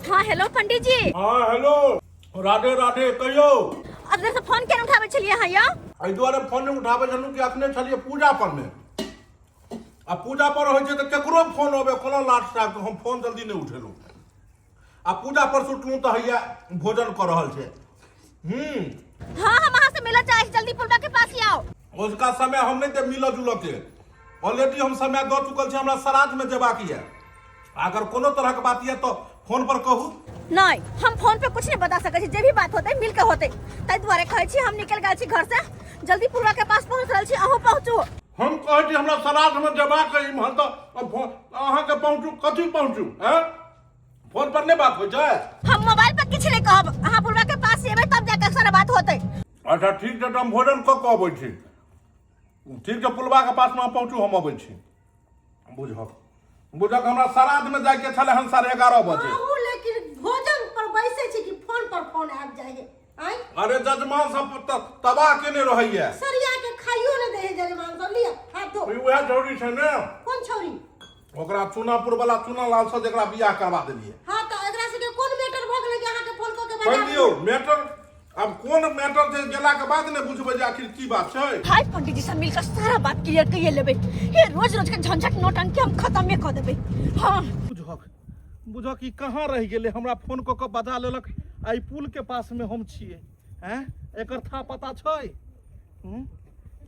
हाँ हेलो पंडित जी। हाँ हेलो राधे राधे कहियो। अरे से फोन केन उठाबे छलिए हैया? एहि दुआरे फोन नहीं उठाबे छलू कि अखने छलिए पूजा पर में। आ पूजा पर होय छै त केकरो फोन होबे कोनो लाट साहब हम फोन जल्दी नहीं उठेलू। आ पूजा पर सुटलू त हैया भोजन कर रहल छै। हाँ हम वहां से मिला चाहे जल्दी पुलवा के पास ही आओ। उसका समय हम नहीं दे मिल जुल के। ऑलरेडी हम समय दे चुकल छै, हमरा श्राद्ध में जेबाक है। अगर कोनो तरह के बात है तो फोन पर कहू। नहीं हम फोन पे कुछ नहीं बता सके छी, जे भी बात होते मिल के होते। ताई द्वारे कहै छी हम निकल गेल छी घर से, जल्दी पुलवा के पास पहुंच रहल छी, अहू पहुंचू। हम कहै छी हमरा श्राद्ध में जेबाक है इम्हर तो अहाँ के पहुंचू कथी पहुंचू हैं? फोन पर नहीं बात हो छै। हम मोबाइल पर किछ नहीं कहब, अहाँ पुलवा के पास एबै तब जाके सारा बात होते। अच्छा ठीक है, तो हम भोजन क के अबै छी। ठीक है, पुलवा के पास में पहुंचू हम अबै छी। बुझक हमरा श्राद्ध में जाके छले हन 11:30 बजे। लेकिन भोजन पर बैसे छी कि फोन पर फोन आबि जाय है। अरे जजमान सब तबाह केने रहैया। सरिया के खाइयो ने दे जजमान सब लिया हाथ धो। वह छौरी छै ने। कौन छौरी? ओकरा चुनापुर वाला चुना लाल से जेकरा बियाह करवा देलिए। हां त एकरा से के कोन मैटर भ गेलै कि अहाँ के फोन क के बता बता दियो मैटर। अब कौन मैटर छै गेला के बाद ने बुझबै जे आखिर की बात छै। हाय पंडित जी से मिलकर सारा बात क्लियर कइए लेबे। ये रोज रोज के झंझट नौटंकी हम खत्म क देबे। हां बुझक ई कहां रह गेले, हमरा फोन क के बता लेलक आई पुल के पास में हम छिए। हैं एकर था पता छै?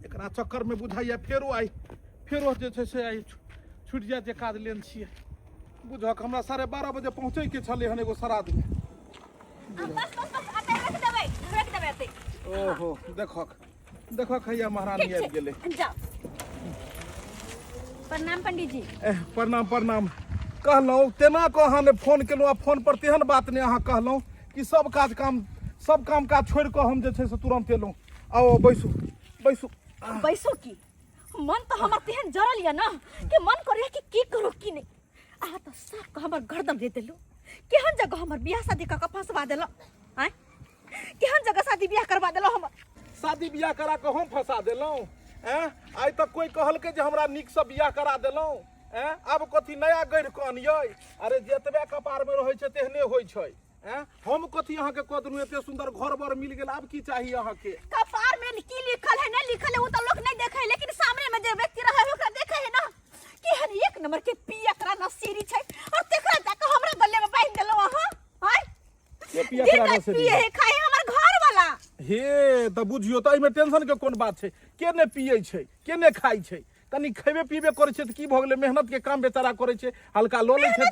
एकरा चक्कर में बुझाइया फेरो जे छै से आई छूट जाए जे काज लेन छिए। बुझक हमरा 12:30 बजे पहुंचे के छले हन एगो श्राद्ध में। बस आते रख देबे आते। ओहो देखक हैया महारानी आबि गेले। जाओ। प्रणाम पंडित जी। प्रणाम। कहलहुँ तेना को अहाँ ने फोन केलहुँ, फोन पर तेहन बात नहीं अहाँ कहलहुँ कि सब काम काज छोड़ के हम जे छै से तुरंत एलहुँ। आओ बैसू की मन तो हमर तेहन जरल या ना कि मन करे कि करू की नहीं। आ तो सब का हमर गर्दन दे देलो। केहन जगह हमर बियाह शादी का फंसवा देलो। हैं केहन जगह शादी बियाह करवा देलो। हमर शादी बियाह करा के हम फंसा देलहुँ। आइ तक कोई कहलकै जे हमरा नीक से बियाह करा देलहुँ। अब कथी नया गढ़ कनियै? अरे जतबे कपार में रहै छै तेहने होइ छै। हम कथी अहाँ के कह देलहुँ एते सुंदर घर बर मिल गेल, आब की चाहिए अहाँ के? कपार में की लिखल है नहीं लिखल है वो तो लोग नहीं देखे, लेकिन सामने में जो व्यक्ति रहे है ओकरा देखे है ना। केहन एक नंबर के पिया करा नसीरी छै और तेकरा जाके हमरा गले में बांध देलो। अहाँ हाय के पिया करा नसीरी पिए है खाए हमर घर वाला। हे त बुझियो त एमे टेंशन के कोन बात छै? के ने पियै छै, के ने खाइ छै? कनी खेबे पीबे करे छै त की भ गेलै? मेहनत के काम बेचारा करे छै, हल्का लो ले छै।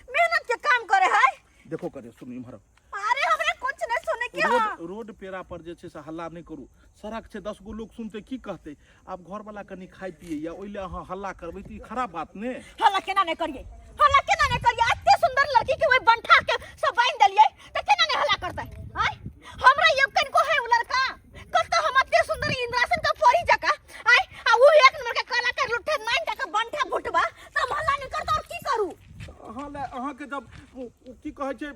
मेहनत के काम करे है। देखो करे सुन इम्हर। अरे हमरे कुछ नहीं सुने के। रोड पेरा पर जे छै से हल्ला नहीं करू। सड़क छै 10 गो लोग सुनते की कहते? आप घर वाला कनी खाई पिए या ओइले अहाँ हल्ला करबै त ई खराब बात ने। हल्ला केना नहीं करिए, एते सुंदर लड़की के ओइ बंठा के सब बांध देलिए त केना नहीं हल्ला करतै? हाय हमरा ये कनको है उ लड़का कत हम एते सुंदर इंद्रासन का परी जका आय आ वो एक नंबर के काला कर लुठे माइन का बंठा भुटबा त हम हल्ला नहीं करता और की करू? अहाँ के जब की कहै छै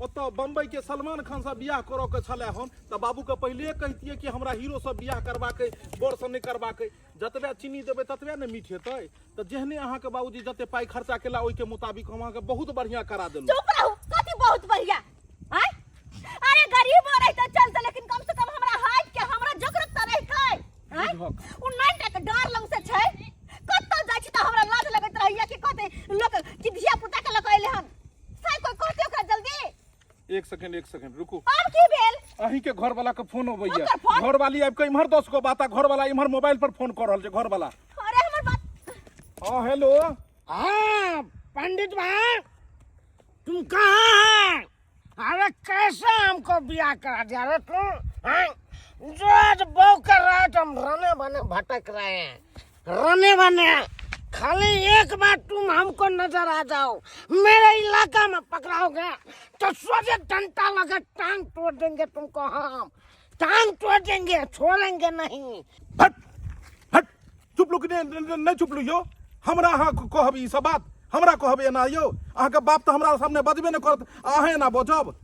ओत बम्बई के सलमान खान से बियाह करऽ के छले हन त बाबू के पहिले कहितिए कि हमरा हीरो से बियाह करबा के बोर से नहीं करबा के। जतबे चीनी देबे ततबे ने मीठ हेतै। त जेहने अहाँ के बाबूजी जते पाई खर्चा केला ओइ के मुताबिक हम अहाँ के बहुत बढ़िया करा देलहुँ। चुप रहू, कथी बहुत बढ़िया? हाय अरे गरीब हो रही त चलते, लेकिन कम से कम हमरा हाथ के हमरा जरूरत त रही छै। हाय उ नाइन के डर लंग से छै कत जाय छी त हमरा लाज लगत रहैया कि कहते लोग कि धिया पुता के लगाइले हम साइ कोई कहते ओकरा जल्दी। एक सेकंड रुकू। अब की भेल? अहीं के घर वाला के फोन होबैया। ओकर फोन? घर वाली आब के इम्हर 10 गो बात, घर वाला इम्हर मोबाइल पर फोन कर रहल छै घर वाला। अरे हमर बात। हां हेलो। हाँ पंडित भाई तुम कहाँ हैं? अरे कैसे हमको बियाह करा दिया रे तुम? जो आज बहू कर रहा है तो हम रने बने भटक रहे हैं, रने बने। खाली एक बार तुम हमको नजर आ जाओ, मेरे इलाका में पकड़ाओगे तो सोचे डंडा लगा टांग तोड़ देंगे तुमको। हम टांग तोड़ देंगे, छोड़ेंगे नहीं। हट चुप लुक नहीं चुप लु यो। हमरा अहाँ कहब ई सब बात, हमरा कहब एना यो। अहाँ के बाप त हमरा सामने बजबे न करत, अहाँ एना बजब।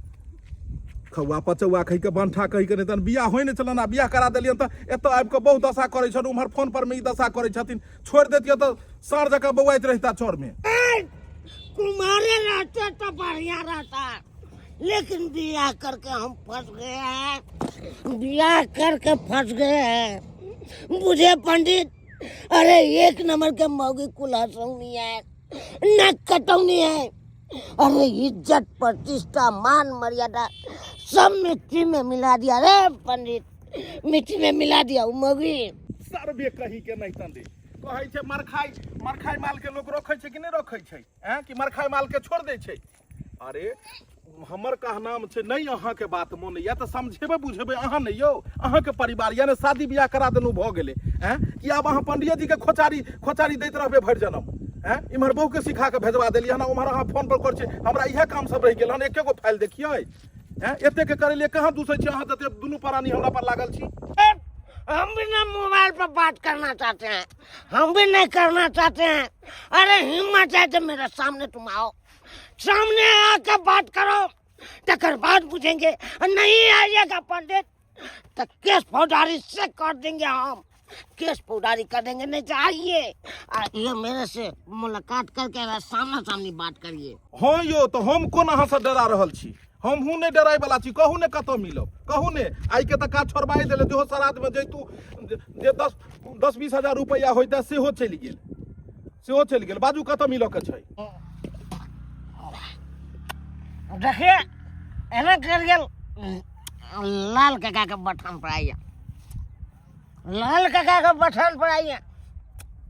खौआ पचौआ कहि के बंठा कहि के तन बियाह होय ने चलन, आ बियाह करा देलियन त एत आबि के बहुत दशा करे छन। उम्हर फोन पर में ई दशा करे छथिन। छोड़ देतिय त साँझ जका बौआइत रहता चोर में। कुमारे रहते तो बढ़िया रहता, लेकिन बियाह करके हम फंस गए हैं, बियाह करके फंस गए हैं। मुझे पंडित, अरे एक नंबर के मौगी कुलहसौनी है, न कटौनी है। अरे इज्जत प्रतिष्ठा मान मर्यादा सब मिट्टी में मिला दिया रे पंडित, मिट्टी में मिला दिया वो मौगी। सर्वे कही के नहीं तंदे कहै छै मरखाई माल के लोग रखै छै कि नहीं रखै छै, हैं कि मरखाई माल के छोड़ दै छै। अरे हमर कहनाम छै नहीं अहाँ के बात मोन या तो समझेबे बुझेबे अहाँ नहीं यौ, अहाँ के परिवार यानी शादी बियाह करा देनु भ गेले, हैं कि अब अहाँ पंडित जी के खोचारी दैत रहबे भरि जन्म, हैं इमहर बहू के सिखा के भेजवा देलिए हन, उमहर अहाँ फोन पर कर छै हमरा इहे काम सब रह गेल हन, एके गो फाइल देखिए, हैं एते के करे लिए कहाँ दूसै छै अहाँ तते दुनू प्राणी हमरा पर लागल छी। हम भी ना मोबाइल पर बात करना चाहते हैं, हम भी नहीं करना चाहते हैं। अरे हिम्मत है तो मेरे सामने तुम आओ, सामने आकर बात करो, तकर बाद पूछेंगे। नहीं आइएगा पंडित तो केस फौजदारी से कर देंगे, हम केस फौजदारी कर देंगे। नहीं तो आइए मेरे से मुलाकात करके सामना सामनी बात करिए। हाँ यो तो हम कोन अहाँ से डरा रहल छी, हम हूँ नहीं डराई वाला छी, कहू ने कतौ मिलब, कहू ने आई के तक काज छोड़बाई देले, जो श्राद्ध में जैतू जे 10-20 हजार रुपया होइता सेहो चलि गेल, बाजू कतौ मिलो के छै। देखिए एना करिए, लाल काका के बटन पर आइए, लाल काका के बटन पर आइए,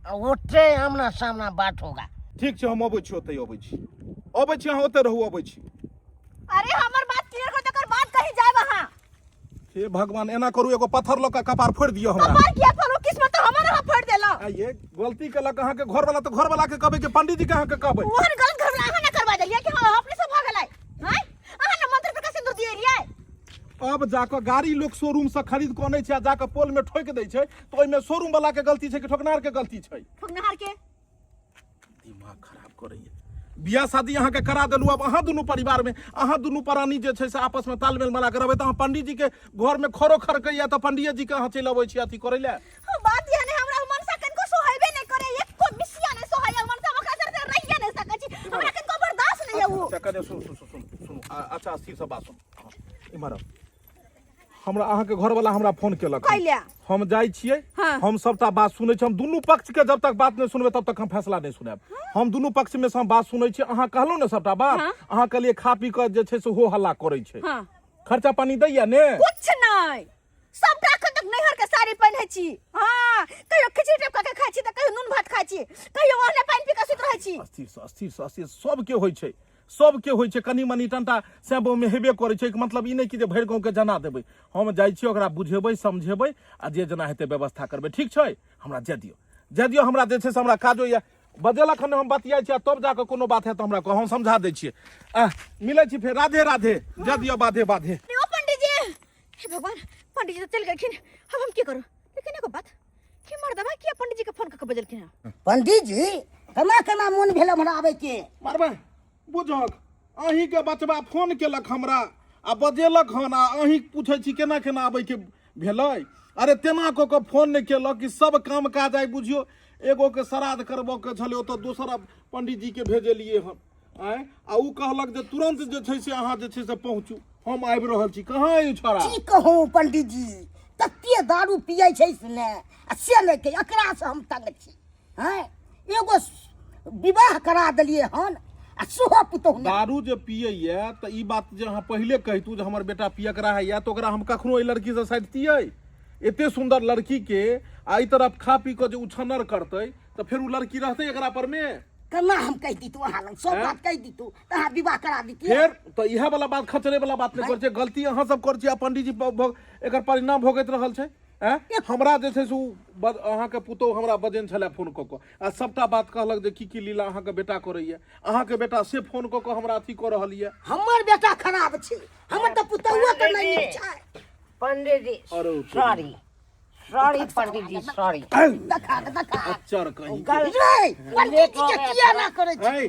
ओते आमना सामना बात होगा। ठीक छै हम अबै छी, ओतै अबै छी अहाँ ओतै रहू, अबै छी। अरे हमर बात क्लियर कर, तकर बाद कहीं जाय वहां। हे भगवान एना करू, एगो पत्थर ल के कपार फोड़ दियो हमरा। कपार किया फोड़ो, किस्मत तो हमर हां फोड़ देला। आइए गलती केलक अहाँ के घर वाला, तो घर वाला के कहबै कि पंडित जी के अहाँ के कहबै। ओहन गलत घर वाला अहाँ न करवा देलिए कि हां अपने से भागल आइ, हैं अहाँ न मंत्र पे का सिंदूर दिएलिए। अब जाकर गाड़ी लोग शोरूम से खरीद के आनै छै, जाकर पोल में ठोक दै छै, तो ओइ में शोरूम वाला के गलती छै कि ठोकनार के गलती छै। ठोकनार के दिमाग खराब करैए। बियाह शादी अहाँ के करा देलू, अब अहाँ दुनू परिवार में अहाँ दुनू प्राणी जे छै से आपस में तालमेल बना के रहबै, तो अहाँ पंडित जी के घर में खरो खरकैया तो पंडित जी के अहाँ चलि अबै छी अथी करै ले। बात ये ने हमरा मनसा कनको सोहाइबे नहीं करे, एको मिसिया ने सोहाइया मनसा मखा सर से रहिए नहीं सकै छी, हमरा कनको बर्दाश्त नहीं है वो। अच्छा कने सुन अच्छा स्थिर से बात सुन, इमहर हमरा अहाँ के घर वाला हमरा फोन केलक, हम जाई छियै, हम सबटा बात सुनै छी, हम दुनू पक्ष के जब तक बात नहीं सुनबे तब तक हम फैसला नहीं सुनाब। हम दुनू पक्ष में से हम बात सुनै छी, अहाँ कहलौ ने सबटा बात, अहाँ के लिए खा पी के जे छै से हो हल्ला करै छै, खर्चा पानी दैया ने कुछ नहीं, सबटा अखन तक नैहर के साड़ी पहिनै छी, हां कहियो खिचड़ी टेप के खाइ छी त कहियो नून भात खाइ छी, कहियो ओहने पानी पी के सुत रहै छी। अस्थिर सबके होइ छै, सबके होइ छै, कनी मनी टंटा सेबो में हेबे करै छै, मतलब ई नहीं कि जे भरि गांव के जना देबै, हम जाइ छी ओकरा बुझेबै समझेबै आ जे जना हेतै व्यवस्था करबै, ठीक छै। हमरा जे दियौ हमरा जे छै से हमरा काजो या बजेलक हन, हम बतियाइ छी तब जाके कोनो बात है तो हमरा कह, हम समझा दै छियै। मिलै छी फेर, राधे राधे, जे दियौ बाधे ओ पंडित जी, हे भगवान पंडित जी तो चल गेलखिन, अब हम की करू। लेकिन एगो बात कि मर्दवा किया पंडित जी के फोन करके बजलखिन? पंडित जी केना मन भेल हमरा आबै के? मारबै बुझक अहीं के बचबा फोन केलक हमरा आ बजेलक हन, आ अहीं पूछै छी केना आबै के भेलै। अरे तेना कऽ के फोन नहीं केलक कि सब काम काज आइ बुझियो एगो के श्राद्ध करबऽ के छलै, ओतऽ दोसर पंडित जी के भेजलिए हन, आ उ कहलक जे तुरंत जे छै से अहाँ जे छै से पहुँचू, हम आबि रहल छी। कहाँ ई छोड़ा की कहूँ पंडित जी, तते दारू पियै छै से ने, आ से ले के एकरा से हम तंग छी, हैं एगो विवाह करा देलिए हन, आ सोहो पुतोह दारू जे पियैया तऽ ई बात जे अहाँ पहिले कहितू जे हमर बेटा पियक रहैया तऽ ओकरा हम कखनो एहि लड़की से साइडतियै। एते सुंदर लड़की के आ ई तरफ खा पी के जे उछन्नर करतै तऽ फिर उ लड़की रहतै एकरा पर में? केना हम कहि दी तू, अहाँ लग सब बात कहि दी तू, त अहाँ विवाह करा दी। फिर तऽ इहे वाला बात खचरे वाला बात नहीं कर छै, गलती अहाँ सब कर छी, आ पंडित जी एकर परिणाम भोगैत रहल छै। हमरा जे छै से अहाँ के पुतोह हमरा बजन छलै फोन कऽ के, आ सबटा बात कहलक जे की लीला अहाँ के बेटा करैया, अहाँ के बेटा से फोन कऽ के हमरा अथी कऽ रहल ये। हमर बेटा खराब छै, हमर त पुतौआ त नहीं नीक छै। पंडित जी सॉरी पंडित जी सॉरी। देखा अच्चर कहीं पंडित जी के किया ना करे छै?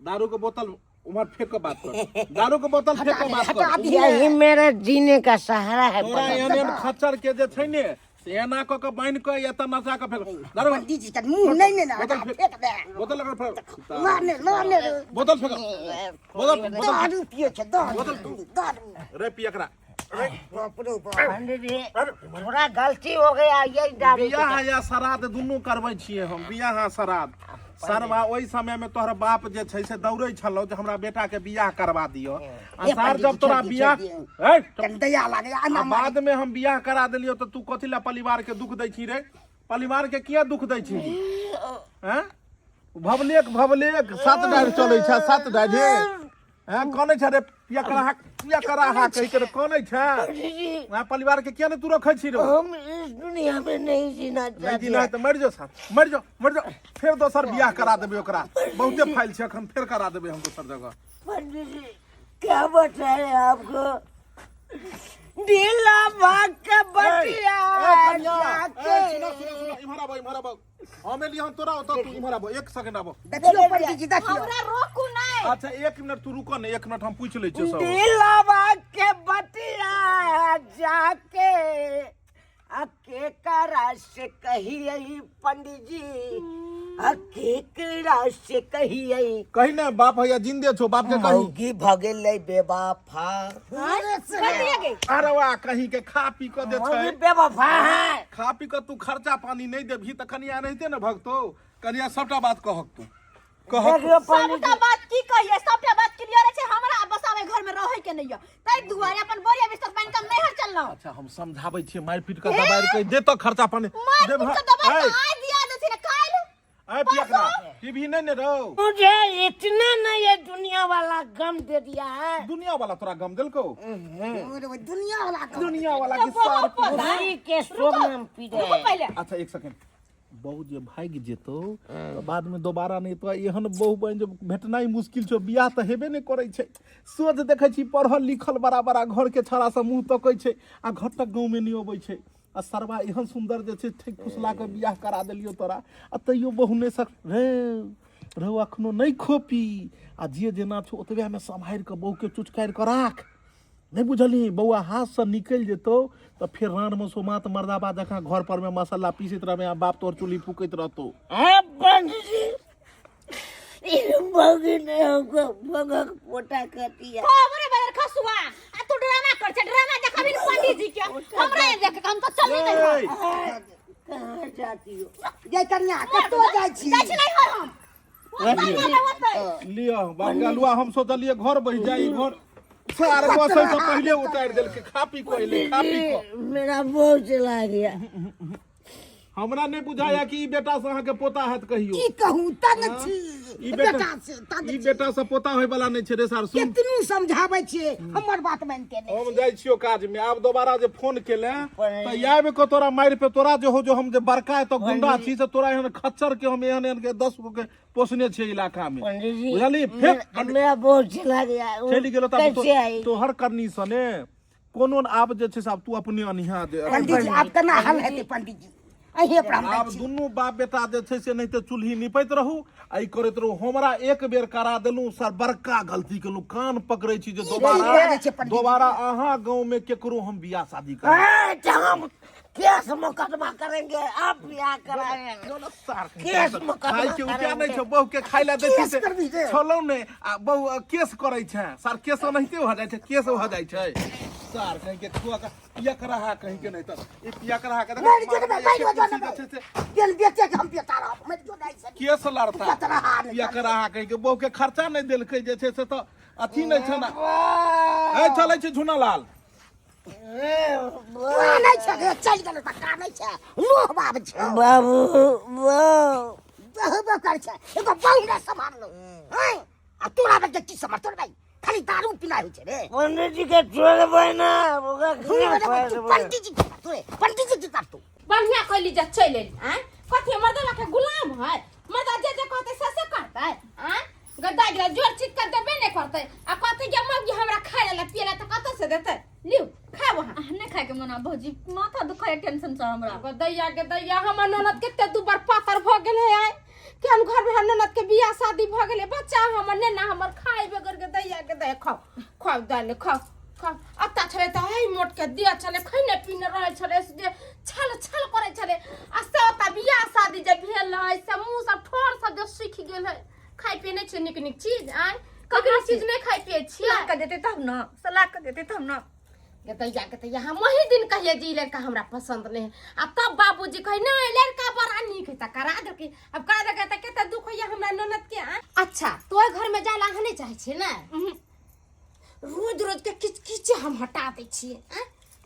दारू के बोतल उमर फेंक के बात कर, दारू के बोतल फेंक के बात कर। यही मेरे जीने का सहारा है। तोरा एहन खच्चर के जे छै ने सेना को के बांध के या त नचा के फेंक दारू पंडित जी का मुंह नहीं ना बोतल फेंक फेंक दे बोतल लगा फेंक मारने बोतल फेंक बोतल दारू पिए छे दारू रे पियकरा रे बाप रे बाप पंडित जी थोड़ा गलती हो गया ये दारू बियाह या श्राद्ध दुनू करबै छियै हम बियाह आ श्राद्ध सरवा ओहि समय में तोहर बाप जे छै से दौड़ै छलौ जे हमरा बेटा के बियाह करवा दियो आ सर जब तोरा बियाह दया लागे आ बाद में हम बियाह करा देलियो तो तू कथि ला परिवार के दुख दै छी रे परिवार के किया दुख दै छी हैं भवलेक 7 डाढ़ चलै छै 7 डाढ़ हैं कोने छै रे पिया करा हा कहि के कोने छै आ परिवार के किया ने तू रखै छी रे हम इस दुनिया में नहीं जीना नहीं चाहते जीना है तो मर जाओ साथ मर जाओ फिर दोसर बियाह करा देबे ओकरा बहुते फाइल छै अखन फिर करा देबे हम दोसर जगह पंडित जी क्या बताए आपको ढीला भाग के बटिया जाके इमहर आबो हमें लिया तोरा होता तू इमहर आबो 1 सेकंड आबो देखियो पंडित जी देखियो हमरा रोकू नहीं अच्छा 1 मिनट तू रुको ने 1 मिनट हम पूछ ले छै सब ढीला भाग के बटिया जाके अके करा से कही पंडित जी अके करा से कही कहीं ना बाप भैया जिंदे छो बाप के कहीं मौगी भगेले बेवफा अरे वाह कहीं के खा पी के दे छै बेवफा है खा पी के तू खर्चा पानी नहीं देबही त कनिया रहते न भगतो कनिया सबटा बात कहक तू देखियो पंडित सबटा बात की कहिए सबटा बात क्लियर छै हमरा बसावे घर में रहे के नहीं तै दुआरे अपन बोरिया बिस्तर बांध के नहीं चलना अच्छा हम समझाबै छियै मार पीट के दबाइ के दे तो खर्चा पानी मार पीट के दबाई आ दिया दे छै काल ए पियकरा टीवी नहीं ने रहो मुझे इतना नहीं ये दुनिया वाला गम दे दिया है दुनिया वाला तोरा गम दिल को दुनिया वाला की सार उसी के शोक में हम पी रहे हैं पहले अच्छा 1 सेकंड बहु जे भाग जेतो तो बाद में दोबारा नहीं तो एहन बहु बन जे भेटनाई मुश्किल छो बियाह त हेबे नहीं करै छै सोच देखै छी पढ़ल लिखल बड़ा बड़ा घर के छड़ा से मुंह तकै छै आ घर तक गांव में नहीं अबै छै आ सरवा एहन सुंदर जे छै ठीक फुसला के बियाह करा देलियो तोरा आ तैयो बहु नहीं सक रे अखनो नहीं खोपी आ जे जेना छो ओतबे में संभाल के बहु के चुचकार के राख नहीं बुझली बउआ हाथ से निकल जेतो तो फिर रान में सोमात मर्दाबा देखा घर पर में मसाला पीसत रहे बाप तोर चूल्ही फूकत रहतो पंडित जी इन मौगी ने हमको भगक पोटा कर दिया हमरे बदर खसुआ आ तू ड्रामा कर छ ड्रामा देखाबी पंडित जी के हमरा ये देख हम तो चली नहीं कहाँ जाती हो जय कन्या कतो जाय छी जाय छी नहीं हम लियो बंगालुआ हम सोचलिए घर बह जाई घर सार को से पहले उतार देल के खा पी को मेरा बोझ चला गया हमरा नहीं बुझाया कि ई बेटा से अहाँ के पोता हैत कहियो की कहूं तन छी ई बेटा से पोता होय वाला नहीं छे रे सर सुन कितनी समझाबै छियै हमर बात मानते नहीं हम जाय छियो काज में अब दोबारा जे फोन केले त याब को तोरा मार पे तोरा जो हो जो हम जे बड़का है तो गुंडा छी से तोरा एहन खच्चर के हम एहन के 10 गो के पोसने छे इलाका में बुझली फिर मेरा बोझ चला गया चली गेलो त कैसे आई तो हर करनी सने कोनो आब जे छे सब तू अपने अनिहा दे पंडित जी आप केना हल हेतै पंडित जी अही ब्राह्मण आब दुनू बाप बेटा जे छै से नहीं तो चूल्ही निपैत रहू आई करैत रहू हमरा एक बेर करा देलू सर बड़का गलती केलू कान पकड़ै छी जे दोबारा अहाँ गांव में केकरो हम बियाह शादी कर हम केस मुकदमा करेंगे आप बियाह कराएंगे केस मुकदमा खाई के उठा नहीं छै बहु के खाइ ला देती से छलो ने आ बहु केस करै छै सर केस नहिते हो जाय छै केस हो जाय छै सर कहीं के खुआ का पिया करहा कहीं के नहीं त ई पिया करहा के तेल बेचे के हम बेटा रह मत जो नहीं से केस लड़ता पिया करहा कहीं के बहु के खर्चा नहीं देलकै जे छै से त अथी नहीं छै ना ए चलै छै झुनालाल नहीं छै चल गेल त का नहीं छै लोह बाब छै बाबू बहु कर छै एगो बहु ने संभाल लो हैं आ तोरा बच्चा की समझ तोर भाई खाली दारू पिला होइ छै रे पंडित जी के छोड़ बना होगा पंडित जी की करतो बढ़िया कहली जा चल हैं कथि मर्दवा के गुलाम है मर्दा जे कहते से करते हैं गद्दा गिरा जोर चित कर देबे नहीं करते आ कथि के मौगी हमरा खाए ला पिए ला त कत से देते लियो खा वहां नहीं खाए के मना भौजी माथा दुखाए टेंशन से हमरा गद्दैया हमर ननद केते दू बार पातर भ गेल है कि हम घर में ननद के बियाह शादी भ गेले बच्चा हमर ने ना हमर खाए बगर के दैया के दे खाओ दाल खाओ अब त छले त है मोट के दिया छले खैने पीने रहे छले जे छल छल करे छले आ से बियाह शादी जे भेल है से मुंह सब ठोर सब जे सीख गेल है खाइ पिए नै छै निक निक चीज आ ककरो चीज नै खाइ पिए छियै सलाह के देते तब ना, सलाह के देते तब ना। कहते हम वही दिन कहिए जी लड़का हमरा पसंद नहीं है आ तब बाबूजी कहे नहीं लड़का बड़ा निक है त करा दे। अब करा दे त केते दुख होइया हमरा ननद के। अच्छा तोय घर में जाला हने चाहे छे ना, रोज रोज के किच किच हम हटा दे छिए।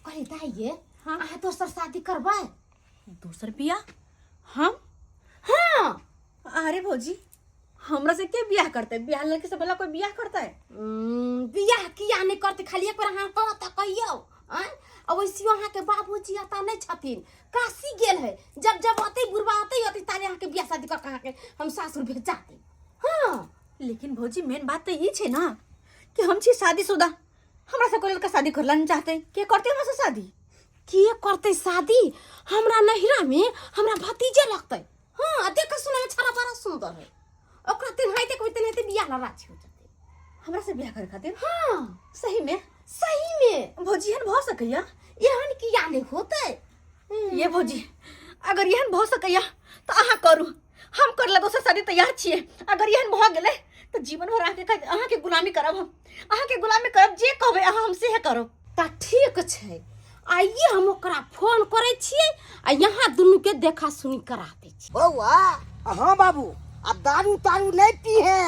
कहे दाइए हां आ दोसर शादी करबै? दोसर बियाह? हम? हां। अरे भौजी हमरा से के बियाह करते? बियाह लड़के से भला कोई बियाह करता है? बियाह किया नहीं करते खाली एक बार हां त कहियो। अब वैसे वहां के बाबूजी आता नहीं छथिन, काशी गेल है। जब जब आते बुढ़वा आते होती तारे यहाँ के बियाह शादी कर कहा के हम सासुर भेज जाते। हां लेकिन भौजी मेन बात तो ये छे ना कि हम छी शादीशुदा, हमरा से कोई लड़का शादी करला नहीं चाहते। के करते हमरा से शादी? के करते शादी? हमरा नहिरा में हमरा भतीजे लगते। हां देख सुने में छरा बड़ा सुंदर है, ओकरा दिन हाइते कोई तने बियाह ला राजी हो जाते हमरा से बियाह करे खातिर। हां सही में? सही में भौजी हन भ सकैया? एहन किया नहीं होते? ये भौजी अगर यहन भ सकैया तो अहाँ करू, हम कर लगो से शादी तैयार छिए। अगर यहन भ गेले तो जीवन भर अहाँ के गुलामी करब, हम अहाँ के गुलामी करब, जे कहबे अहाँ हमसे है करो। ता ठीक छै, आइए हम ओकरा फोन करे छिए आ यहाँ दुनू के देखा सुनी करा दे छी। बउआ हाँ बाबू अब दारू तारू नहीं पी है।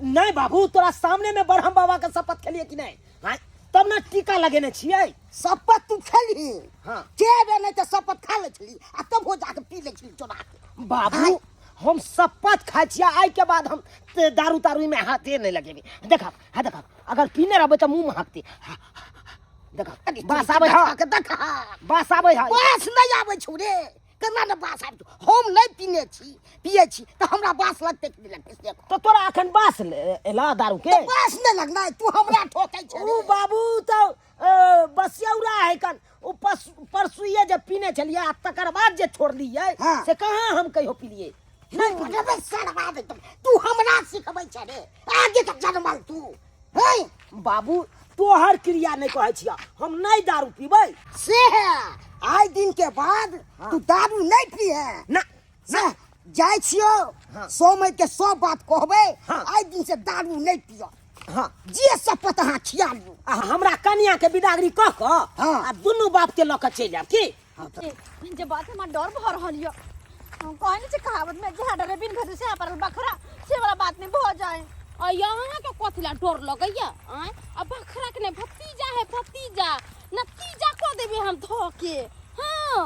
नहीं बाबू तोरा सामने में ब्रह्म बाबा का शपथ खेलिए कि नहीं? हाँ तब ना टीका लगेने छिए। शपथ तू खेली हाँ जेबे नहीं तो शपथ खा ले छली आ तब हो जाके पी ले छली चोरा के। बाबू हम शपथ खाए छिए आई के बाद हम दारू तारू में हाथे नहीं लगेबे। देखा हाँ देखा अगर पीने रहबे तो मुंह महकते। देखा बास आबे हा के देखा बास आबे हा बास नहीं आबे छौ रे, केना न बास आबे छौ? हम नहीं पीने छी पिए छी तो हमरा बास लगते कि लगते देखो। तो तोरा अखन बास एला दारू के? तो बास नहीं लगना तू हमरा ठोकै छै। ओ बाबू तो बसियौरा है कन ओ परसुए जब पीने चलिए आ तकर बाद जे छोड़ दिए हाँ। से कहाँ हम कहियो पिलिए। नहीं रे सरवा दे तू हमरा सिखबै छै रे, आगे तक जनमल तू है। बाबू तोहर क्रिया नहीं कहै छिया, हम नहीं दारू पीबै से है आज दिन के बाद तू दारू नहीं पी है ना से जाय छियो। हाँ। 100 में के 100 बात कहबै। हाँ। आज दिन से दारू नहीं पियो, हाँ जे शपथ अहाँ छिया लियो। आ हमरा कन्या के बिदागरी कह के हाँ। आ दुनू बाप के लऽ के चलि आब की। जे बात में डर भ रहल य, हम कहै नहीं छै कहावत में जे डरे बिन घर से पर बखरा, से वाला बात नहीं भ जाए। और यहाँ के कथिला डर लगैया? अब बखरा के नहीं भतीजा है भतीजा, नतीजा को देबे हम धो के। हाँ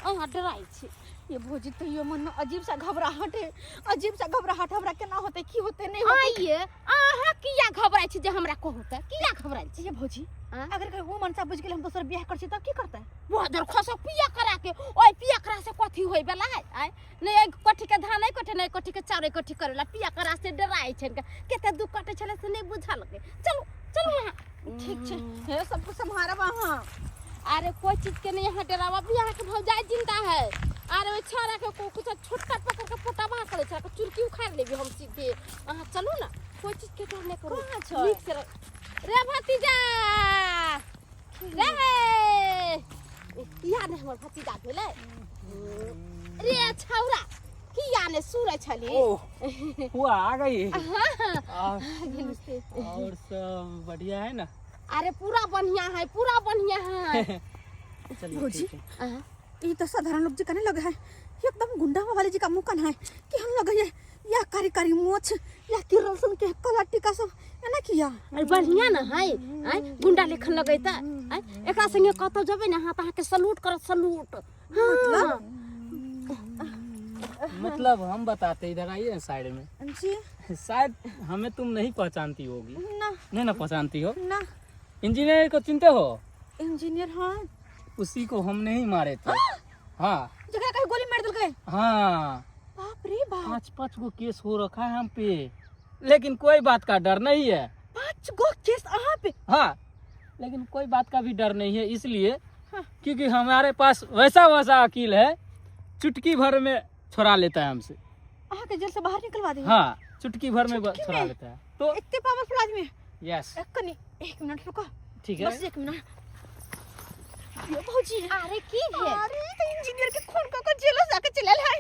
अहाँ डराई छी। ये भौजी तो ये मन में अजीब सा घबराहट है, अजीब सा घबराहट। हमरा केना होते की होते नहीं होते? आइए अहाँ किया घबराई छी जे हमरा को होता? किया घबराई छी? ये भौजी अगर कोई वो मनसा बुझ गेल हम दोसर बियाह कर छी त की करते? वो दर खसो पिया करा के ओय पिया करा से कथी होय बेला है? आय नहीं एक कठी के धान एक कठी नहीं कठी के चार एक कठी करेला पिया करा से डराई छन के केते दु कटे छले से नहीं बुझल के। चलो चलो यहाँ ठीक छे हे सब कुछ संभारब अहाँ। अरे कोई चीज के नहीं यहाँ डरावा बियाह के भौजाई जिंदा है। अरे वो छोरा के को कुछ छोटका पकड़ के पोटावा करे छरा के चुरकी उखाड़ लेबी हम सीधे। अहाँ चलो ना कोई चीज के डर नहीं करो। कहाँ छ? ठीक से रे भतीजा रे या ने हमर भतीजा भेले रे छौरा किया ने सुरै छली। वो आ गई हाँ, और सब बढ़िया है ना? अरे पूरा बढ़िया है पूरा बढ़िया है। चलिए भौजी ठीक है। ये तो साधारण लोग जी कने लगे है, एकदम गुंडा वाले जी का मुंह कन है कि हम लगे है या कारी कारी मोछ या किरल सुन के कला टीका सब एना किया। अरे बढ़िया ना है गुंडा लेखन लगे त एकरा संगे कतौ जबे ना हां त के सलूट कर सलूट। मतलब हम बताते इधर आइए साइड में। जी शायद हमें तुम नहीं पहचानती होगी। ना नहीं ना पहचानती हो? ना इंजीनियर को चिंते हो? इंजीनियर हाँ उसी को हमने ही मारे थे। हाँ जगह कहीं गोली मार दिल गए। हाँ बाप रे बाप 5 गो केस हो रखा है हम पे, लेकिन कोई बात का डर नहीं है। 5 गो केस अहाँ पे? हाँ लेकिन कोई बात का भी डर नहीं है इसलिए क्योंकि हमारे पास वैसा वकील है चुटकी भर में छुड़ा लेता है हमसे। अहाँ के जेल से बाहर निकलवा देंगे? हाँ चुटकी भर में चुटकी छुड़ा में? लेता है। तो इतने पावरफुल आदमी है? यस एक मिनट रुको ठीक है। बस 1 मिनट ये भौजी अरे की है अरे तो इंजीनियर के खून को जेल जाके चले है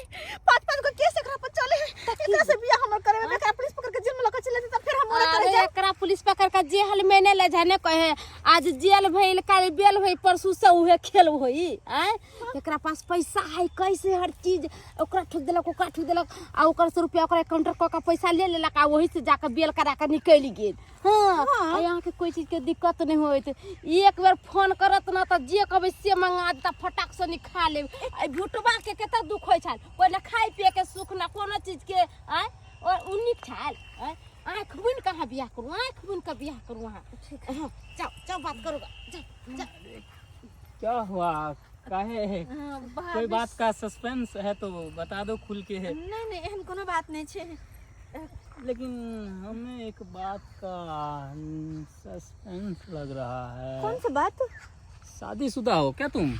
5-5 को केस एकरा पर चले है एकरा से बियाह हमर करे में एकरा पुलिस पकड़ के जेल में लगा चले त फिर हम अरे एकरा पुलिस पकड़ के जेल में ने ले जाने कहे आज जेल भइल काल बेल होई परसू से उहे खेल होई आय एकरा पास पैसा है कैसे हर चीज ओकरा ठुक देलक ओकरा ठुक देलक आ ओकर 100 रुपया ओकरा काउंटर क के पैसा ले लेलक आ वही से जाके बेल करा के निकल गेल हां यहाँ के कोई चीज के दिक्कत नहीं होइत एक बार फोन करत ना त जे कहबै से मंगा देता फटाक से निखा ले आई भुटबा के केता दुख होय छाल कोई ना खाई पिए के सुख ना कोनो चीज के आय और उन्नीक छाल आँख बुन कहाँ बियाह करूँ आँख बुन का बियाह करूँ वहाँ हाँ जाओ जाओ बात करूँगा जाओ जाओ क्या हुआ काहे है कोई बात का सस्पेंस है तो बता दो खुल के है नहीं एहन कोनो बात नहीं छे लेकिन हमें एक बात का सस्पेंस लग रहा है कौन सी बात शादीशुदा हो क्या तुम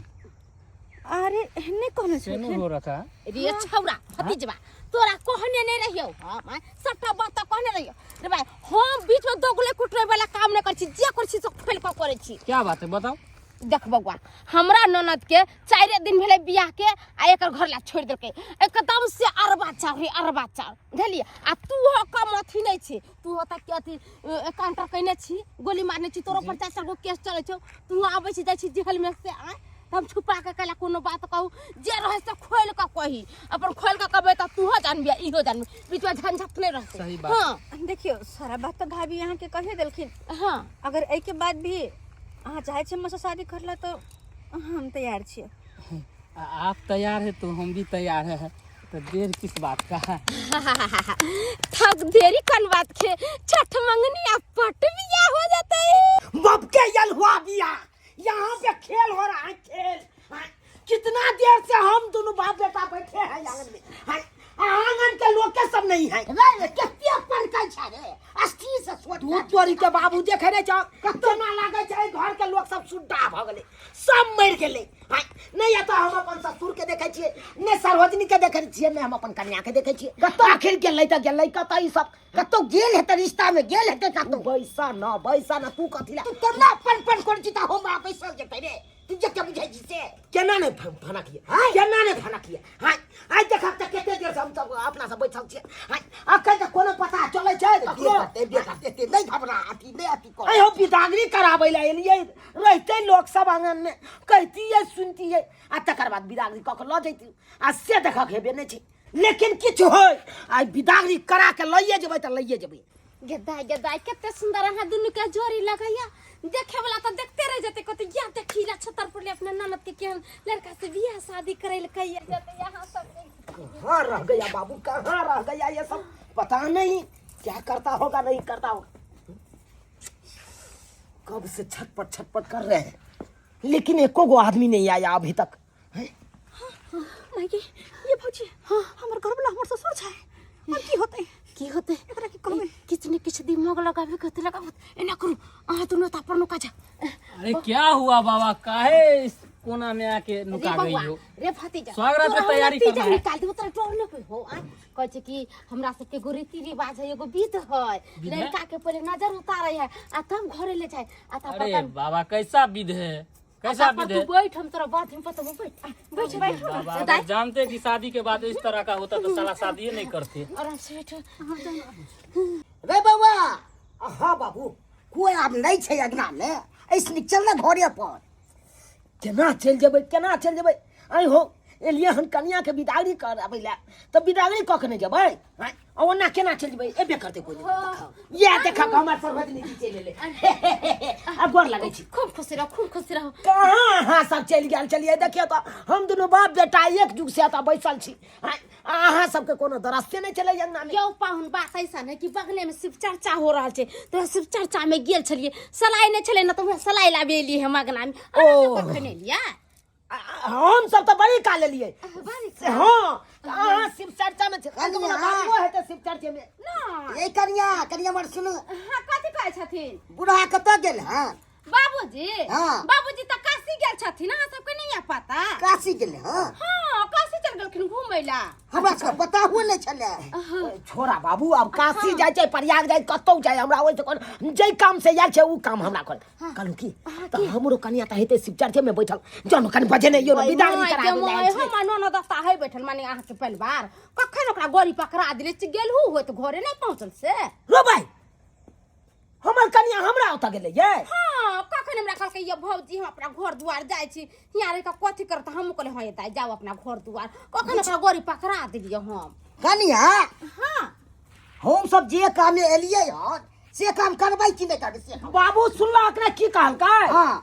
अरे एहने कोनो छे सेनो हो रखा रे छौरा भतीजवा तोरा कहने नहीं रहियो हां सबटा बात कहने रहियो रे भाई हम बीच में दोगले कुटरे वाला काम नहीं कर छी जे कर छी सब फेल कर करे छी क्या बात है बताओ देख बगवा हमरा ननद के 4 दिन भेले बियाह के आ एकर घर ला छोड़ देलके एकदम से अरबा चार बुझलिए आ तू हो कम अथी नहीं छी तू होता के अथी काउंटर कइने छी गोली मारने छी तोरो पर 4 गो केस चले छौ तू आबै छी जाय छी जेल में से आ हम छुपा के कला कोनो बात कहू जे रहे से खोल के कही अपन खोल के कहबे त तू हो जानबे इहो जानबे बीच में झंझट नहीं रहते सही बात हां देखियो सारा बात तो भाभी यहाँ के कहे देलखिन हां अगर एहि के बाद भी अहाँ चाहे छे हमसे शादी करला तो हम तैयार छिए आप तैयार है तो हम भी तैयार है तो देर किस बात का है थक देरी कन बात के छठ मंगनी अब पट बियाह हो जाता है बाप के यल हुआ बिया यहाँ पे खेल हो रहा है खेल हाँ, कितना देर से हम दोनों बाप बेटा बैठे हैं आंगन में हाँ, आंगन के लोग के सब नहीं है केते पर का छारे अस्थि से सोच तू तोरी के बाबू देखे रे जा कितना लागे छै घर के लोग सब सुड्डा भ गेले सब मर गेले हां नहीं तो हम अपन ससुर के देखे छिए ने सार्वजनिक के देखे छिए ने हम अपन कन्या के देखे छिए कतो आखिर गेलै त गेलै कतो ई सब कतो गेल है त रिश्ता में गेल है कतो बैसा ना तू कथि ला तू केना पन कर छी त हम बैसल जेतै रे तू जे के बुझै छी से केना ने फना किया केना ने फना किया हां आज देख त केते देर से हम सब अपना सब बैठल छिए हां अखन त कोनो पता चलै छै बेटा नहीं घबरा अति को अयो बिदागरी कराबै ला एलियै रहते लोग सब आंगन में कहती है सुनती है आ तकर बाद बिदागरी क के ल जैती आ से देखक हेबे नै छै लेकिन किछ होय आ बिदागरी करा के लइए जेबै त लइए जेबै गदाई केते सुंदर अहाँ दुनु के जोड़ी लगैया देखे वाला तो देखते रह जाते कते या देखिला छतर पर अपने ननद के केहन लड़का से बियाह शादी करे ल कहिए जाते यहां सब कहां रह गया बाबू कहां रह गया ये सब पता नहीं क्या करता होगा नहीं करता होगा कब से छटपट कर रहे हैं लेकिन एको गो आदमी नहीं आया अभी तक नहीं कि ये भौजी हां हमर घर वाला हमर ससुर छै अब की होते एकरा की कहबे कितने किछ दिमाग लगावे कते लगाव एना करू आ तू नता पर नुका जा अरे क्या हुआ बाबा काहे इस कोना में आके नुका गई हो रे भतीजा स्वागत में तैयारी कर रहा है निकाल दे तोरा डर न कोई हो आ कहै छै कि हमरा सब के रीति रिवाज है एगो विध है लड़का के पहले नजर उतारे है आ तब घरे ले जाए आ तब अरे बाबा कैसा विध है कैसा विध है बैठ हम तोरा बात हम पता बैठ बाबा अगर जानते कि शादी के बाद इस तरह का होता तो साला शादी नहीं करते आराम से बैठ रे बाबा हां बाबू कोई आब नहीं छै अगना में ऐसनी चल ना घरे पर केना चल जेबै आई हो एलिए हम कन्या के बिदागरी कराबै ला त बिदागरी क के नहीं जेबै हां ओना केना चल जेबै एबे करते कोई ये देखा हमर सर्वजनी जी चल ले अब गोर लागै छी खूब खुशी रहो कहां हां सब चल गेल चलिए देखिए तो हम दोनों बाप बेटा एक जुग से आता बैसल छी अहाँ सबके कोनो दरस्ते नहीं चले जाना क्यों पाहुन बात ऐसा है कि बगले में शिव चर्चा हो रहा है तो शिव चर्चा में गेल छलिए सलाई नहीं चले ना तो सलाई लाबे लिए हम अगना में ओ खने लिया हम सब तो बड़ी का ले लिए हां कहां शिव चर्चा में बाबू है तो शिव चर्चा में ना ये कनिया मर सुन हां कथि कहै छथिन बुढ़ा कत गेल हां बाबूजी हाँ। बाबूजी तो काशी गेल छथिन अहाँ सबके नहीं पता काशी गेल हां हां काशी चल गेलखिन घूमै ला हमरा सबके पता हुए नहीं छले। छोरा बाबू अब काशी जाय छै, प्रयाग जाय, कतौ जाय, हमरा ओइ से कोन जे काम से आयल छै उ काम हमरा कर। कहलू की त हमरो कनिया त हेते शिव चर्चे में बैठल, जन कनि बजे नहीं यो विदा नहीं करा दे। हम नन दस्ता है बैठल माने अहाँ के परिवार कखन ओकरा गोरी पकड़ा दिले गेल हु होत घरे नहीं पहुंचल से। रो भाई हमर कनिया हमरा ओता गेले ये। हां कखन हमरा कहलकै ये भौजी हम अपना घर दुआर जाय छी, हिया रे का कथि करत हम कहले हां एता जाओ अपना घर दुआर, कखन ओकरा गोरी पकड़ा दिलिए हम। कनिया हां हम सब जे काम में एलिए हन से काम करबै कि नहीं करबै से बाबू सुनला ओकरा की कहलकै। हां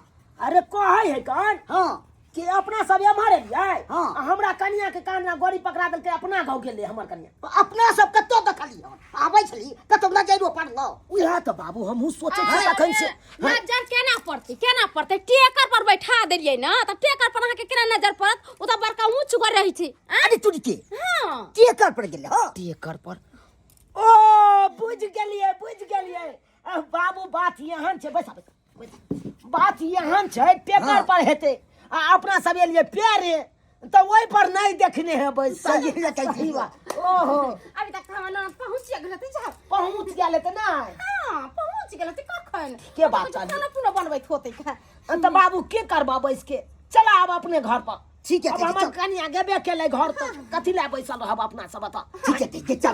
अरे कहै है कन हां कि अपना सब एम्हर एलिए। हां हमरा कनिया के कान में गोरी पकड़ा देलकै, अपना गांव गेलै हमर कनिया। अपना सब कतो देखलिए आबै छली कतो न जाइबो पड़लो उहा त बाबू हमहु सोचै छी तखन से नजर केना पड़ते टेकर पर बैठा देलिए ना त टेकर पर अहाँ के केना नजर पड़त, ओ त बड़का ऊंच गो रहै छै। अरे तुरी के हां टेकर पर गेलै। हां टेकर पर ओ बुझ गेलिए बाबू बात यहाँ छै। बैसा बात यहाँ छै टेकर पर हेते आ अपना सब एलिए प्यारे तो वही पर नहीं देखने है। बस सही कहै बा। ओहो अभी तक हम ना पहुंच गेल त जा पहुंच गेल त नहीं। हां पहुंच गेल त कखन के बात कर खाना पीना बनबैत होतै का। तो बाबू के करबा बैस के चला अब अपने घर पर। ठीक है अब हमर कनिया गेबे केले घर तो कथि ला बैसल रहब अपना सब बता। ठीक है चल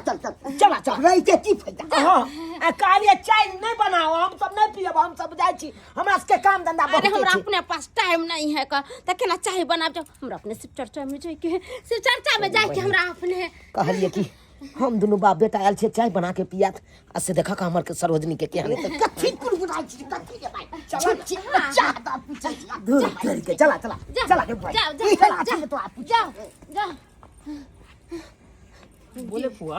रही के की फायदा। हां कालिए चाय नहीं बनाओ, हम सब नहीं पियब, हम सब जाय छी, हमरा के काम धंधा बहुत अरे हमरा छै। अपने पास टाइम नहीं है का त केना चाय बनाब जा, हमरा अपने शिव चर्चा में जाय के शिव चर्चा में जाय के हमरा अपने कहलिए कि हम दोनों बाप बेटा आयल छे चाय बना के पियात आ से देखा का हमर के सरोजनी के केहन त कथि कुरकुराई छी कथि के भाई चल चाह दा पूछै दूर करके चला के भाई जाओ बोले फुआ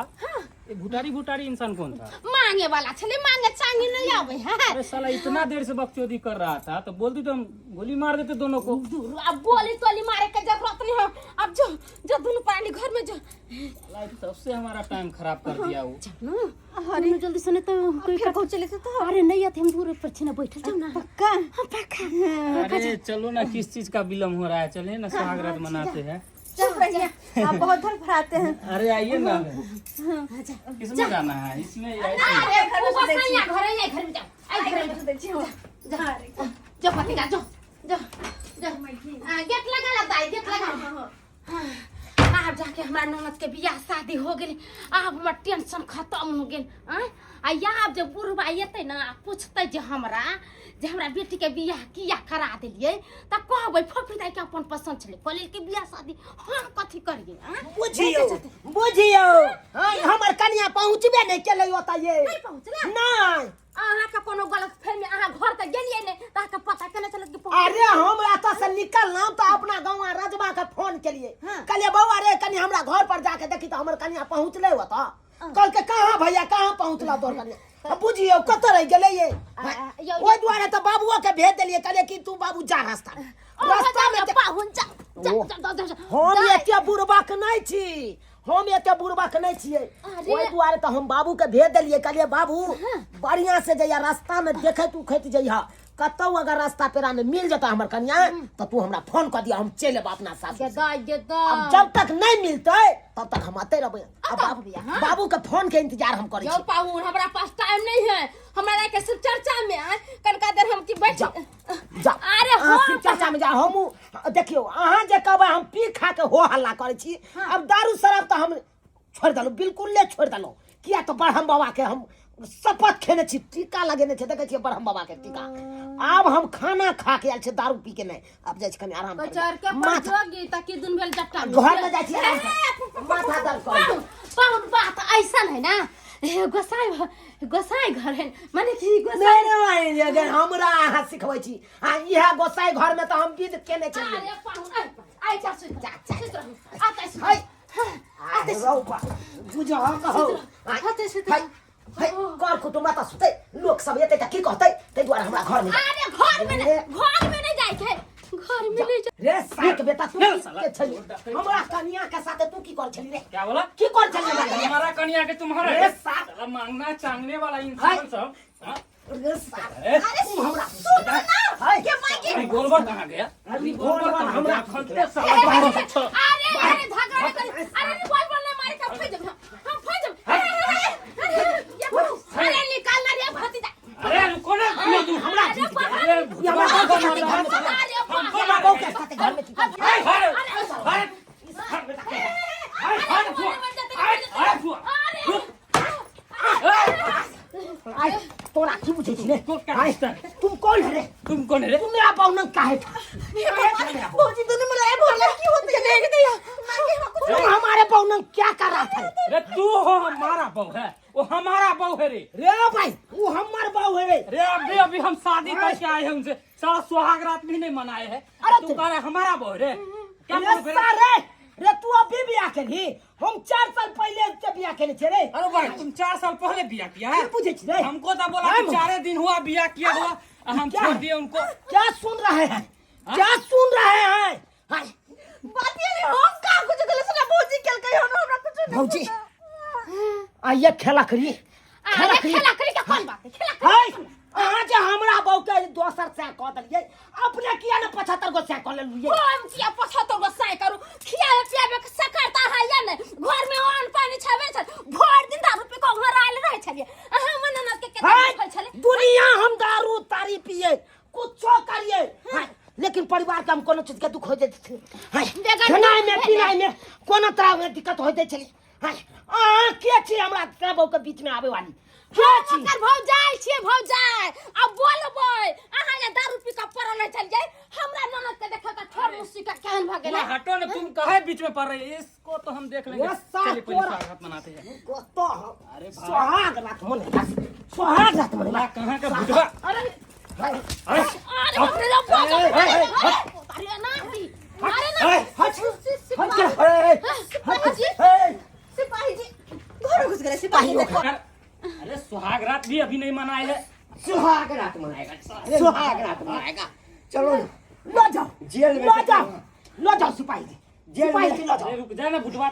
ये भुटारी इंसान कौन था? मांगे वाला छले, मांगे चांगी नहीं आवे है। अरे साला इतना देर से बकचोदी कर रहा था तो बोलती तो हम गोली मार देते दोनों को। अब बोली तोली मारे के जरूरत नहीं है, अब जो दोनों पानी घर में जो सबसे हमारा टाइम खराब कर दिया वो। अरे जल्दी सुने तो कोई का चले तो अरे नहीं आते हम दूर पर छे ना बैठल जाओ ना। पक्का अरे चलो ना, किस चीज का विलम्ब हो रहा है, चलिए ना सुहागरात मनाते हैं। चुप रहिए, आप बहुत धन भराते हैं। अरे आइए ना, किसमें जाना है इसमें? अरे घर में जाओ, आई घर में जो पति का जो गेट लगा दाई गेट लगा। अब जाके हमारा ननद के बियाह शादी हो गेल, अब हमर टेंशन खत्म हो गेल। आ याब जब बुढ़बा एते ना पूछते जे हमरा बेटी के बियाह किया करा देलिए त कहबै फफिदाई के अपन पसंद छले कहले के बियाह शादी हम कथि करिए। बुझियो हमर कन्या पहुंचबे नहीं केलै ओता ये नहीं पहुंचला नहीं। अहाँ का कोनो गलत फहमी, अहाँ घर त गेलिए ने त का पता केना चलत कि अरे हम एता से निकलना तो अपना गांव रजबा के फोन केलिए, कहलिए बौआ रे कनी हमरा घर पर जाके देखी तो हमर कन्या पहुंचले होता। कल के कहां भैया कहां पहुंचला तोर कन्या? बुझियो कत रह गेले ये ओइ द्वारे तो बाबूओ के भेज देलिए, कहलिए कि तू बाबू जा रास्ता में पहुंच जा। हम एते बुढ़बाक नहीं छी, हम एते बुढ़बाक नहीं छिए। ओइ द्वारे तो हम बाबू के भेज देलिए, कहलिए बाबू बढ़िया से जइया रास्ता में देखत उखत जइहा, कतौ अगर रास्ता पेरा में मिल जाता हमर कन्या तो तू हमरा फोन कर दिया, हम चले अपना साथ। अब जब तक नहीं मिलते तब तक हम आते रहबे। अब बाबू के फोन के इंतजार हम करै छी। पाहुन हमरा पास टाइम नहीं है, हमरा के सिर्फ चर्चा में कनका देर हम की बैठ जा अरे हो चर्चा में जा। हम देखियो अहाँ जे कहबै हम पी खा के हो हल्ला करै छी। अब दारू शराब तो हम छोड़ देलौ, बिल्कुल ले छोड़ देलौ, किया तो ब्रह्म बाबा के हम शपथ खेने छी, टीका लगेने छै, देखे छियै ब्रह्म बाबा के टीका। अब हम खाना खा के आयल छी, दारू पी के नहीं। अब जाय छी कनी आराम कर जोगी ताकि दिन भेल जट्टा घर में जाय छी आराम कर, माथा दर्द कर। पाहुन बात ऐसा है ना, गोसाई घर है माने कि गोसाई नहीं अगर हमरा अहाँ सिखबै छी। इहा गोसाई घर में तो हम विध केने छी। अरे पाहुन आई जा सुन जा आते सुन आते रौबा बुझा कहो आते सुन घर कुटुम्ब त सुते लोग सब एते त की कहतै, तै द्वारे हमरा घर में। अरे घर में नहीं जाय छै, घर में नहीं रे साक बेटा तू के छली हमरा कन्या के साथे तू की कर छली रे? क्या बोला? की कर छली हमारा कन्या के तुम्हारा रे साक साला मांगना चांगने वाला इंसान सब। रे साक अरे तू हमरा सुन ना के मांगी गोलबर कहां गया? अरे गोलबर हमरा खंते साला बाहर से अरे झगड़ा हमारा बहू के साथ घर में की आई तोरा की बुझे छी रे आई तुम कौन है रे तुम कौन है रे? तुम मेरा बहू नंग काहे था भौजी तूने मेरा भोला की होती है देख दिया तुम हमारे बहू नंग क्या कर रहा था रे तू हो हमारा बहू है, वो हमारा बहू है रे। रे भाई वो हमार बहू है रे रे अभी हम शादी करके आए हैं उनसे, सारा सुहाग रात भी नहीं मनाए हैं। अरे तू कह रहा हमारा बहू रे? क्या रे बहू है? सारे रे तू अभी बियाह करी हम 4 साल पहले से बियाह करे छे रे अरे भाई तुम 4 साल पहले बिया किया है? क्या पूछे छी रे हमको तो बोला कि 4 दिन हुआ बिया किया हुआ, हम क्या? छोड़ दिए उनको। क्या सुन रहे हैं क्या सुन रहे हैं हाय बात ये नहीं हम का कुछ गले सुना भौजी कल कही हमरा कुछ नहीं भौजी आइए खेला करी अरे खेला करी क्या कौन बात है? खेला करी हाय अहाँ जे हमरा बहू के दोसर से कह दलिए अपने किया ने 75 गो से कह लेलिए हम किया 75 गो साई करू खिया पियाबे के सकरता है या नहीं? घर में अन्न पानी छबे छ, भर दिन दारू पी के घर आइल रहे छलिए। अहाँ मननत के केतना हाय फल छले? दुनिया हम दारू तारी पिए कुछो करिए हाय लेकिन परिवार के हम कोनो चीज के दुख हो जाते थे हाय खानाई में पीनाई में कोनो तरह में दिक्कत होते चली हाय आ के छी हमरा तेरा बहू के बीच में आवे वाली के छी ओकर भौजाई छिए भौजाई। अब बोलबै अहाँ जे दारू पी के पड़ल चल जाय हमरा ननद के देखा के ठोर मुसी का केहन भ गेलै। हटो ना, तुम काहे बीच में पड़ रही है? इसको तो हम देख लेंगे। ये साथ चलिए पहले तोरा- स्वागत मनाते हैं। तो अरे भाई सुहाग रात मने सुहाग रात मने ला कहाँ का बुढ़वा? हाय अरे बाप रे बाप अरे ना दी अरे ना हट सिपाही जी सिपाही जी घर घुस गए सिपाही देखो अरे सुहाग रात भी अभी नहीं मनाए है। सुहाग रात मनाएगा सुहाग रात मनाएगा चलो लो जाओ जेल में लो जाओ सिपाही जी जेल में लो अरे जाओ रुक जा ना बुढ़वा।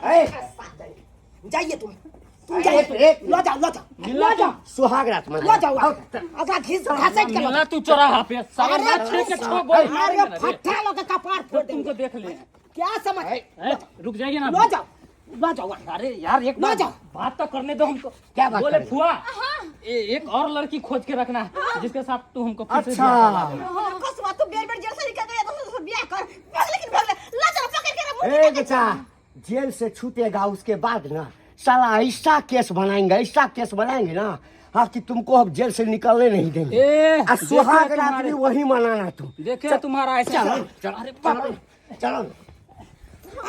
जाइए तुम जाइए लो जाओ सुहाग रात लो जाओ आधा घिस घासेट के मिलना तू चौराहा पे सारा अरे रात छह के 6 बजे अरे फट्टा लो के कपार फोड़ तुमको देंगे देख ले। क्या समझ रुक जाइए ना। लो जाओ अरे यार एक लो जाओ। बात तो करने दो हमको। क्या बात बोले करें? फुआ एक और लड़की खोज के रखना है जिसके साथ तू हमको फिर से अच्छा। ब्याह करवा देना। कसवा तो बेर जेल से निकल गया तो ब्याह कर लेकिन भाग ले ला चल पकड़ के मुंह ए बेटा जेल से छूटेगा उसके बाद ना साला ऐसा केस बनाएंगे ना हाँ कि तुमको अब जेल से निकलने नहीं देंगे। ए सुहाग रात भी वही मनाना तुम। देखे तुम्हारा ऐसा। चलो चलो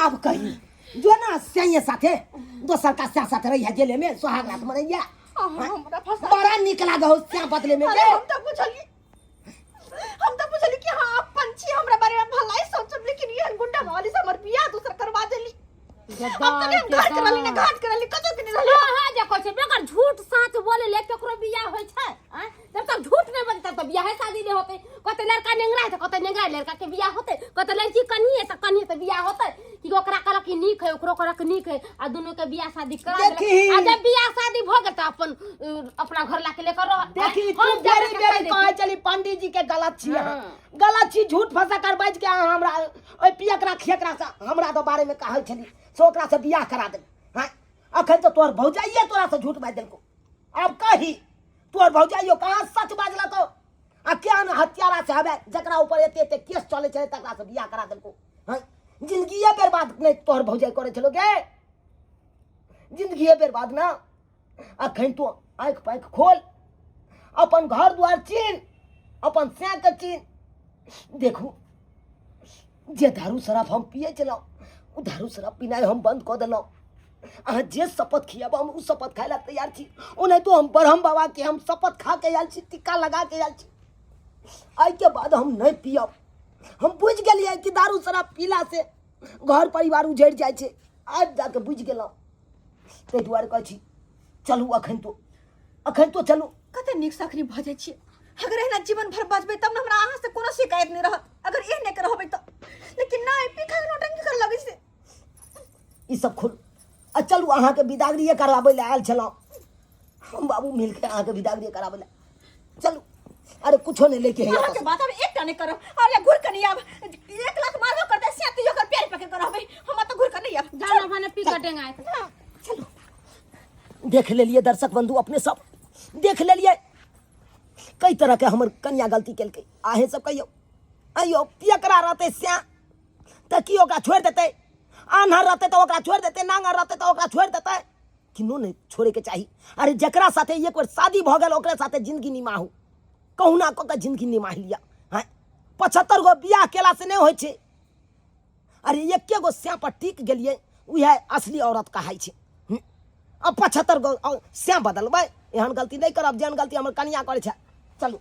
अब कहीं जो ना सही साथे दोसर का साथ रही है जेल में सुहाग रात मनैया हमरा फंसा बड़ा निकला गो क्या बदले में अरे हम तो पूछली कि हां पंछी हमरा बारे में भलाई सोचब लेकिन ये गुंडा वाली से हमर बियाह दूसरा करवा देली। अब तक हम घर करली ने घाट करली कतो के नहीं हां देखो छै बेकर झूठ साथ बोले ले केकरो बियाह होय छै हैं? जब तक झूठ नहीं बनता तो बियाह शादी नहीं होते। कते लड़का नेंगरा है तो कते नेंगरा लड़का के बियाह होते, कते लड़की कन्ही है तो कन्ही तो बियाह होते कि ओकरा करा कि नीक है ओकरो करा कि नीक है आ दोनों के बियाह शादी करा देखी। आ जब बियाह शादी भ गेल त अपन अपना घर लाके लेकर रह। देखी हम तू बेरी बेरी कहे चली पंडित जी के गलत छी गलत छी झूठ फंसा कर बैठ के हमरा ओइ पियकरा खियकरा से हमरा तो बारे में कहै छली सो ओकरा से बियाह करा दे हां अखन तो तोर भौजाइए तोरा से झूठ बाज देलको अब कही तोर भौजाइयो कहां सच बाजला तो आ क्या न हत्यारा से हबे जकरा ऊपर एते केस चले छले तकरा से बियाह करा देलको हां जिंदगीए बर्बाद नहीं तोर भौजाई करे छलो गे जिंदगीए बर्बाद ना अखन तो आंख पांख खोल अपन घर द्वार चीन अपन सेक चीन देखू जे दारू शराब हम पिए चलो उ दारू शराब पीनाइ हम बंद कर देलो अहाँ जे शपथ खियाब हम उ शपथ खाय ला तैयार छी ओ नहीं तो हम ब्रह्म बाबा के हम शपथ खा के आयल छी टिक्का लगा के आयल छी आई के बाद हम नहीं पियब हम बुझ गेलिए कि दारू शराब पीला से घर परिवार उजड़ जाय छै आज जाके बुझ गेलौ तै दुआरे कहै छी चलू अखन तो चलू कते निक सखरी भ जाय छी। अगर एना जीवन भर बचबै तब न हमरा अहाँ से कोनो शिकायत नहीं रहत अगर एहने के रहबै तो लेकिन नहीं पीखा नौटंकी कर लगै छै। ई सब खोल आ चलू अहाँ के बिदागरी कराबै ले आयल छलौ हम बाबू मिल के अहाँ के बिदागरी कराबै ले चलू अरे कुछो नहीं लेके अहाँ के बात अब एकटा नहीं करब अरे घुर के नहीं आब 1 लाख मारबो करते सियाती ओकर पैर पकड़ के रहबै हम त घुर के नहीं आब जाना भने पी कटेंगे। चलो देख लेलिए दर्शक बंधु अपने सब देख लेलिए कई तरह के हमर कन्या गलती केलकै आहे सब कहियो अयो पियकरा रहते श्याम तो की ओकरा छोड़ देते, आन्हर रहते तो ओकरा छोड़ देते, नांगर रहते तो ओकरा छोड़ देते, किनो नहीं छोड़े के चाहिए। अरे जकरा साथे एक बार शादी भ गेल ओकरा साथे जिंदगी निमाहू, कहुना क के जिंदगी निमाही लिया। हैं 75 गो बियाह केला से नहीं होय छे। अरे एके गो श्याम पर टिक गेलिए उहे असली औरत कहाई छे। अब 75 गो श्याम बदलबै, एहन गलती नहीं करब जेहन गलती हमर कनिया करे छे। चलू।